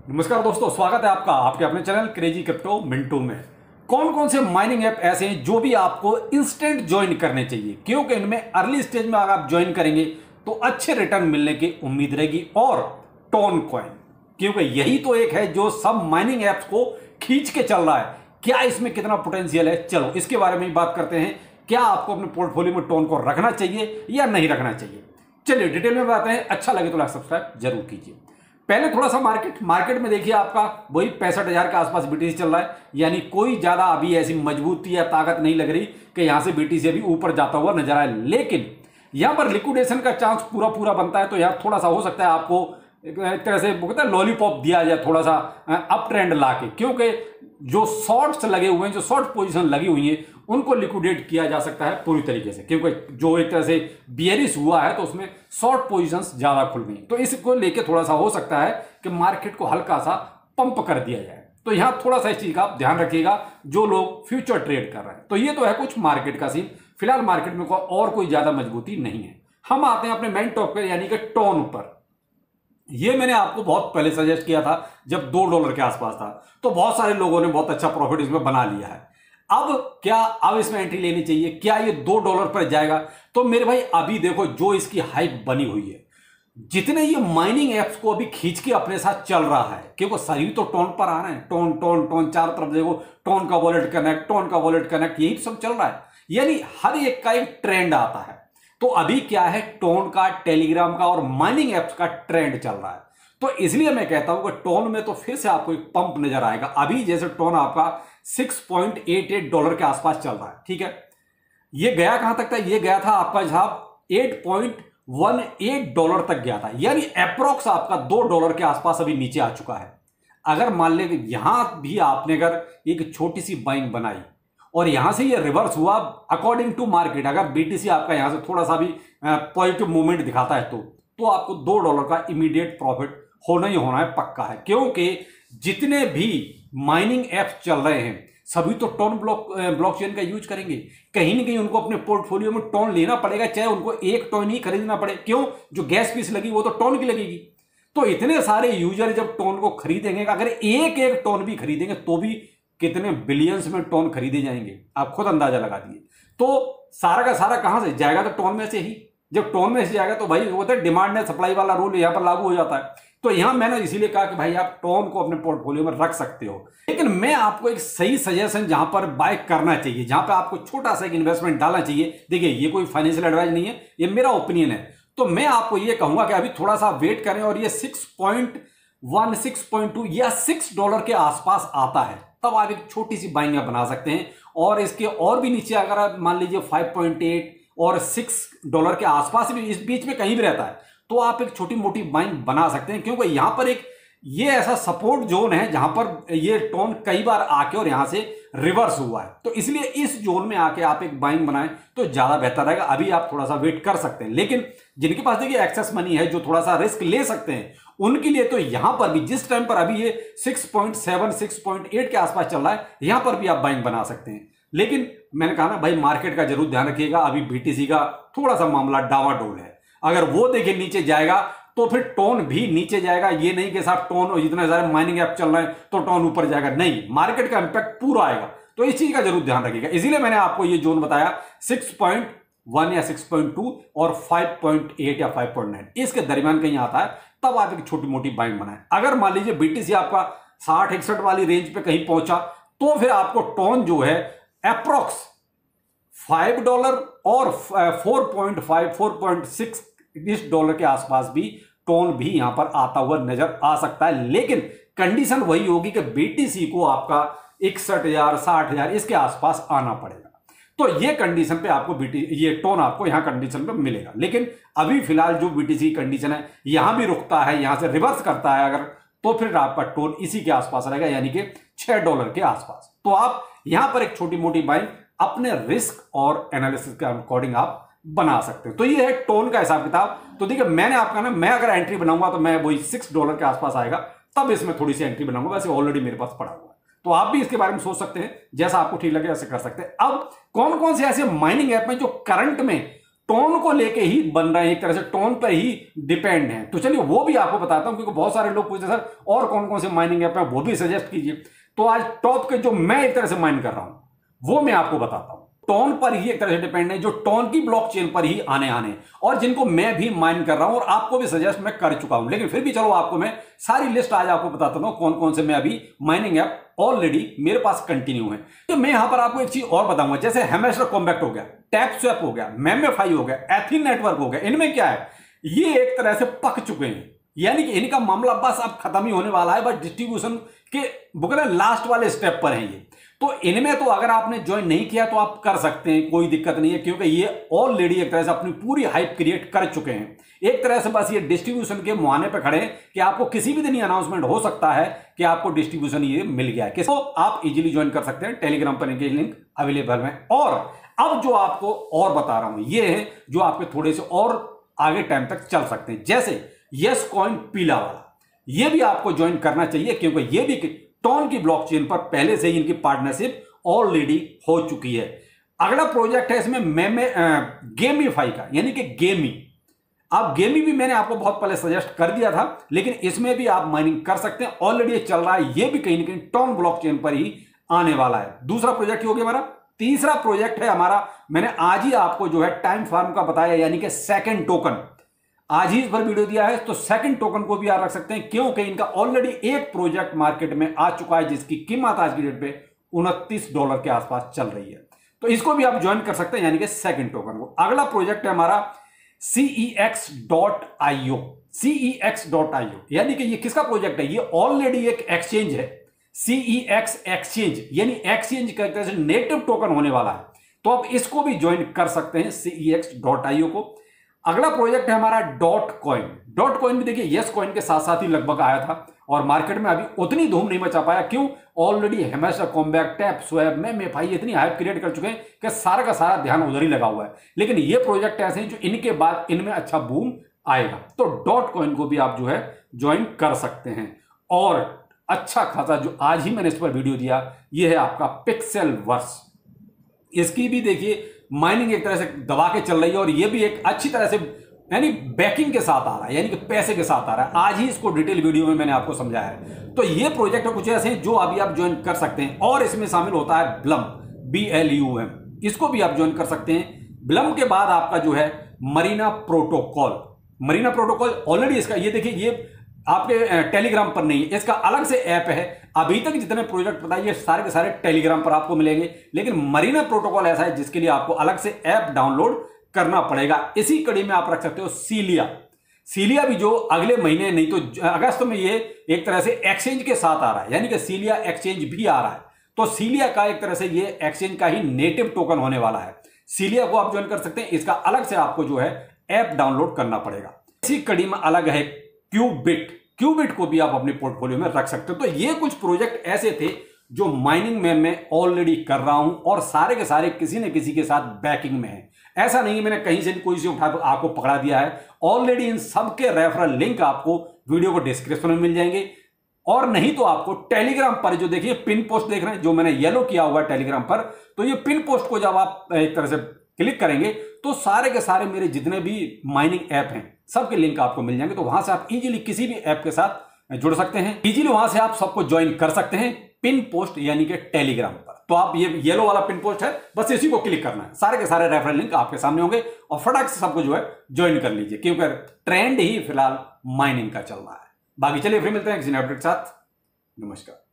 नमस्कार दोस्तों, स्वागत है आपका आपके अपने चैनल क्रेजी क्रिप्टो मिंटू में। कौन कौन से माइनिंग ऐप ऐसे हैं जो भी आपको इंस्टेंट ज्वाइन करने चाहिए, क्योंकि इनमें अर्ली स्टेज में अगर आप ज्वाइन करेंगे तो अच्छे रिटर्न मिलने की उम्मीद रहेगी। और टोन कॉइन, क्योंकि यही तो एक है जो सब माइनिंग ऐप्स को खींच के चल रहा है। क्या इसमें कितना पोटेंशियल है, चलो इसके बारे में बात करते हैं। क्या आपको अपने पोर्टफोलियो में टोन को रखना चाहिए या नहीं रखना चाहिए, चलिए डिटेल में बताते हैं। अच्छा लगे तो लाइक सब्सक्राइब जरूर कीजिए। पहले थोड़ा सा मार्केट में देखिए, आपका वही 65,000 के आसपास बीटीसी चल रहा है, यानी कोई ज्यादा अभी ऐसी मजबूती या ताकत नहीं लग रही कि यहां से बीटीसी अभी ऊपर जाता हुआ नजर आए। लेकिन यहां पर लिक्विडेशन का चांस पूरा बनता है, तो यहां थोड़ा सा हो सकता है आपको एक तरह से कहते हैं लॉलीपॉप दिया जाए, थोड़ा सा अप ट्रेंड लाके, क्योंकि जो शॉर्ट्स लगे हुए हैं, जो शॉर्ट पोजीशन लगी हुई है, उनको लिक्विडेट किया जा सकता है पूरी तरीके से, क्योंकि जो एक तरह से बियरिश हुआ है तो उसमें शॉर्ट पोजीशंस ज्यादा खुल गई। तो इसको लेके थोड़ा सा हो सकता है कि मार्केट को हल्का सा पंप कर दिया जाए। तो यहां थोड़ा सा इस चीज का आप ध्यान रखिएगा जो लोग फ्यूचर ट्रेड कर रहे हैं। तो ये तो है कुछ मार्केट का सीन। फिलहाल मार्केट में और कोई ज्यादा मजबूती नहीं है। हम आते हैं अपने मेन टॉपिक पर, यानी कि टोन पर। ये मैंने आपको बहुत पहले सजेस्ट किया था जब $2 के आसपास था, तो बहुत सारे लोगों ने बहुत अच्छा प्रॉफिट इसमें बना लिया है। अब इसमें एंट्री लेनी चाहिए, क्या ये $2 पर जाएगा? तो मेरे भाई अभी देखो जो इसकी हाइप बनी हुई है, जितने ये माइनिंग एप्स को अभी खींच के अपने साथ चल रहा है, क्योंकि सभी तो टोन पर आ रहे हैं। टोन टोन टोन चारों तरफ देखो, टोन का वॉलेट कनेक्ट, टोन का वॉलेट कनेक्ट, यही सब चल रहा है। यानी हर एक का एक ट्रेंड आता है। तो अभी क्या है, टोन का, टेलीग्राम का और माइनिंग एप्स का ट्रेंड चल रहा है। तो इसलिए मैं कहता हूं कि टोन में तो फिर से आपको एक पंप नजर आएगा। अभी जैसे टोन आपका $6.88 के आसपास चल रहा है, ठीक है। ये गया कहां तक था? ये गया था आपका साहब $8.18 तक गया था, यानी अप्रोक्स आपका $2 के आसपास अभी नीचे आ चुका है। अगर मान ले यहां भी आपने अगर एक छोटी सी बाइंग बनाई और यहां से ये रिवर्स हुआ अकॉर्डिंग टू मार्केट, अगर बीटीसी आपका यहां से थोड़ा सा भी पॉजिटिव मूवमेंट दिखाता है तो आपको $2 का इमीडिएट प्रॉफिट होना ही होना है, पक्का है। क्योंकि जितने भी माइनिंग ऐप्स चल रहे हैं सभी तो टोन ब्लॉकचेन का यूज करेंगे। कहीं ना कहीं उनको अपने पोर्टफोलियो में टोन लेना पड़ेगा, चाहे उनको एक टोन ही खरीदना पड़े। क्यों? जो गैस फीस लगी वो तो टोन की लगेगी। तो इतने सारे यूजर जब टोन को खरीदेंगे, अगर एक एक टोन भी खरीदेंगे तो भी कितने बिलियंस में टोन खरीदे जाएंगे, आप खुद अंदाजा लगा दिए। तो सारा का सारा कहां से जाएगा? तो टोन में से ही। जब टोन में से जाएगा तो भाई वो तो डिमांड एंड सप्लाई वाला रूल यहां पर लागू हो जाता है। तो यहां मैंने इसीलिए कहा कि भाई आप टोन को अपने पोर्टफोलियो में रख सकते हो, लेकिन मैं आपको एक सही सजेशन जहां पर बाय करना चाहिए, जहां पर आपको छोटा सा एक इन्वेस्टमेंट डालना चाहिए। देखिए ये कोई फाइनेंशियल एडवाइस नहीं है, ये मेरा ओपिनियन है। तो मैं आपको ये कहूंगा कि अभी थोड़ा सा वेट करें और ये 6.1, 6.2 या $6 के आसपास आता है, तब आप एक छोटी सी बाइंग बना सकते हैं। और इसके और भी नीचे अगर आप मान लीजिए 5.8 और $6 के आसपास भी, इस बीच में कहीं भी रहता है, तो आप एक छोटी मोटी बाइंग बना सकते हैं। क्योंकि यहां पर एक ये ऐसा सपोर्ट जोन है जहां पर ये टोन कई बार आके और यहां से रिवर्स हुआ है। तो इसलिए इस जोन में आके आप एक बाइंग बनाएं तो ज्यादा बेहतर रहेगा। अभी आप थोड़ा सा वेट कर सकते हैं, लेकिन जिनके पास देखिए एक्सेस मनी है, जो थोड़ा सा रिस्क ले सकते हैं, उनके लिए तो यहां पर भी जिस टाइम पर अभी ये 6.7, 6.8 के आसपास चल रहा है, यहां पर भी आप बाइंग बना सकते हैं। लेकिन मैंने कहा ना भाई, मार्केट का जरूर ध्यान रखिएगा। अभी बीटीसी का थोड़ा सा मामला डावाडोल है। अगर वो देखिए नीचे जाएगा तो फिर टोन भी नीचे जाएगा। ये नहीं कि साहब टोन जितने सारे माइनिंग ऐप चल रहे हैं तो टोन ऊपर जाएगा, नहीं, मार्केट का इंपैक्ट पूरा आएगा। तो इस चीज का जरूर ध्यान रखिएगा। इसीलिए मैंने आपको ये जोन बताया 6.1 या 6.2 और 5.8 या 5.9, इसके दरमियान कहीं आता है, तब आप एक छोटी मोटी बाइंग बनाएं। अगर मान लीजिए बीटीसी आपका 60-61 वाली रेंज पे कहीं पहुंचा, तो फिर आपको टोन जो है अप्रोक्स $5 और 4.5, 4.6 इस डॉलर के आसपास भी टोन भी यहां पर आता हुआ नजर आ सकता है। लेकिन कंडीशन वही होगी कि बीटीसी को आपका 61,000, 60,000 इसके आसपास आना पड़ेगा। तो ये कंडीशन पे आपको ये टोन आपको यहां कंडीशन पे मिलेगा। लेकिन अभी फिलहाल जो बीटीसी कंडीशन है, यहां भी रुकता है, यहां से रिवर्स करता है अगर, तो फिर आपका टोन इसी के आसपास रहेगा, यानी कि $6 के आसपास। तो आप यहां पर एक छोटी मोटी बाइंग अपने रिस्क और एनालिसिस के अकॉर्डिंग आप बना सकते हैं। तो ये है टोन का हिसाब किताब। तो देखिए मैंने आपका ना, मैं अगर एंट्री बनाऊंगा तो मैं वही $6 के आसपास आएगा, तब इसमें थोड़ी सी एंट्री बनाऊंगा। वैसे ऑलरेडी मेरे पास पड़ा हुआ है, तो आप भी इसके बारे में सोच सकते हैं, जैसा आपको ठीक लगे ऐसे कर सकते हैं। अब कौन कौन से ऐसे माइनिंग ऐप में जो करंट में टोन को लेके ही बन रहे हैं, एक तरह से टोन पर ही डिपेंड है। तो चलिए वो भी आपको बताता हूं, क्योंकि बहुत सारे लोग पूछते सर और कौन कौन से माइनिंग ऐप है वो भी सजेस्ट कीजिए। तो आज टॉप के जो मैं एक तरह से माइन कर रहा हूं वो मैं आपको बताता हूं। टोन पर ही एक तरह से डिपेंड है, जो टोन की ब्लॉकचेन पर ही आने और जिनको मैं भी माइन कर रहा हूं और आपको भी सजेस्ट मैं कर चुका हूं। लेकिन फिर भी चलो आपको मैं सारी लिस्ट आज आपको बताता हूं कौन कौन से मैं अभी माइनिंग ऐप ऑलरेडी मेरे पास कंटिन्यू है। तो मैं यहां पर आपको एक चीज और बताऊंगा, जैसे हैमस्टर कॉम्पैक्ट हो गया, टैपस्वैप हो गया, मेमेफाई हो गया, एथीन नेटवर्क हो गया, इनमें क्या है, ये एक तरह से पक चुके हैं, यानी कि इनका मामला बस अब खत्म ही होने वाला है, बस डिस्ट्रीब्यूशन के लास्ट वाले स्टेप पर है ये। तो इनमें तो अगर आपने ज्वाइन नहीं किया तो आप कर सकते हैं, कोई दिक्कत नहीं है, क्योंकि ये ऑलरेडी एक तरह से अपनी पूरी हाइप क्रिएट कर चुके हैं। एक तरह से बस ये डिस्ट्रीब्यूशन के मुहाने पे खड़े हैं कि आपको किसी भी दिन ये अनाउंसमेंट हो सकता है कि आपको डिस्ट्रीब्यूशन ये मिल गया है, तो आप इजीली ज्वाइन कर सकते हैं। टेलीग्राम पर इनके लिंक अवेलेबल है। और अब जो आपको और बता रहा हूं ये है जो आपके थोड़े से और आगे टाइम तक चल सकते हैं, जैसे यस कॉइन पीला वाला, ये भी आपको ज्वाइन करना चाहिए, क्योंकि ये भी टोन की ब्लॉकचेन पर पहले से ही इनकी पार्टनरशिप ऑलरेडी हो चुकी है। अगला प्रोजेक्ट है इसमें गेमीफाई का, यानी कि गेमी। अब गेमी भी मैंने आपको बहुत पहले सजेस्ट कर दिया था, लेकिन इसमें भी आप माइनिंग कर सकते हैं, ऑलरेडी ये चल रहा है, ये भी कहीं ना कहीं टोन ब्लॉकचेन पर ही आने वाला है। दूसरा प्रोजेक्ट हो गया हमारा। तीसरा प्रोजेक्ट है हमारा, मैंने आज ही आपको जो है टाइम फार्म का बताया, यानी कि सेकंड टोकन, आज ही इस पर वीडियो दिया है, तो सेकंड टोकन को भी आप रख सकते हैं, क्योंकि इनका ऑलरेडी एक प्रोजेक्ट मार्केट में आ चुका है जिसकी कीमत आज की डेट पे $29 के आसपास चल रही है, तो इसको भी आप ज्वाइन कर सकते हैं, यानी कि सेकंड टोकन को। अगला प्रोजेक्ट है हमारा cex.io। cex.io यानी कि ये किसका प्रोजेक्ट है, ये ऑलरेडी एक एक्सचेंज है, cex एक्सचेंज, यानी एक्सचेंज का एक तरह से नेटिव टोकन होने वाला है, तो आप इसको भी ज्वाइन कर सकते हैं, cex.io को। अगला प्रोजेक्ट है हमारा डॉट कॉइन। डॉट कॉइन भी देखिए यस कॉइन के साथ साथ ही लगभग आया था और मार्केट में अभी उतनी धूम नहीं मचा पाया, क्यों, ऑलरेडी हैमस्टर कॉम्पैक्ट, टैपस्वैप, मेमेफाई इतनी हाइप क्रिएट कर चुके हैं कि सारा का सारा ध्यान उधर ही लगा हुआ है। लेकिन ये प्रोजेक्ट ऐसे हैं जो इनके बाद इनमें अच्छा बूम आएगा, तो डॉट कॉइन को भी आप जो है ज्वाइन कर सकते हैं। और अच्छा खासा जो आज ही मैंने इस पर वीडियो दिया, ये है आपका पिक्सेल वर्स। इसकी भी देखिए माइनिंग एक तरह से दबा के चल रही है, और ये भी एक अच्छी तरह से यानी बैकिंग के साथ आ रहा है, यानी कि पैसे के साथ आ रहा है। आज ही इसको डिटेल वीडियो में मैंने आपको समझाया है। तो ये प्रोजेक्ट कुछ ऐसे हैं जो अभी आप ज्वाइन कर सकते हैं, और इसमें शामिल होता है ब्लम, BLUM, इसको भी आप ज्वाइन कर सकते हैं। ब्लम के बाद आपका जो है Marina protocol. Marina protocol already इसका ये देखिए, ये आपके टेलीग्राम पर नहीं है, इसका अलग से ऐप है। अभी तक जितने प्रोजेक्ट बताइए ये सारे के सारे टेलीग्राम पर आपको मिलेंगे, लेकिन मरीना प्रोटोकॉल ऐसा है जिसके लिए आपको अलग से ऐप डाउनलोड करना पड़ेगा। इसी कड़ी में आप रख सकते हो सीलिया। सीलिया भी जो अगले महीने नहीं तो अगस्त में ये एक तरह से एक्सचेंज के साथ आ रहा है, यानी कि सीलिया एक्सचेंज भी आ रहा है। तो सीलिया का एक तरह से ये एक्सचेंज का ही नेटिव टोकन होने वाला है। सीलिया को आप ज्वाइन कर सकते हैं, इसका अलग से आपको जो है ऐप डाउनलोड करना पड़ेगा। इसी कड़ी में अलग है क्यूबिट। क्यूबिट को भी आप अपने पोर्टफोलियो में रख सकते हो। तो ये कुछ प्रोजेक्ट ऐसे थे जो माइनिंग में मैं ऑलरेडी कर रहा हूं, और सारे के सारे किसी न किसी के साथ बैकिंग में है। ऐसा नहीं मैंने कहीं से कोई से उठा आपको पकड़ा दिया है, ऑलरेडी इन सबके रेफरल लिंक आपको वीडियो को डिस्क्रिप्शन में मिल जाएंगे, और नहीं तो आपको टेलीग्राम पर जो देखिए पिन पोस्ट देख रहे हैं जो मैंने येलो किया हुआ है टेलीग्राम पर, तो ये पिन पोस्ट को जब आप एक तरह से क्लिक करेंगे तो सारे के सारे मेरे जितने भी माइनिंग ऐप हैं सबके लिंक आपको मिल जाएंगे। तो वहां से आप इजीली किसी भी ऐप के साथ जुड़ सकते हैं, इजीली वहां से आप सबको ज्वाइन कर सकते हैं पिन पोस्ट यानी कि टेलीग्राम पर। तो आप ये येलो वाला पिन पोस्ट है, बस इसी को क्लिक करना है, सारे के सारे रेफरल लिंक आपके सामने होंगे, और फटाक से सबको जो है ज्वाइन कर लीजिए, क्योंकि ट्रेंड ही फिलहाल माइनिंग का चल रहा है। बाकी चलिए फिर मिलते हैं किसी नए अपडेट के साथ। नमस्कार।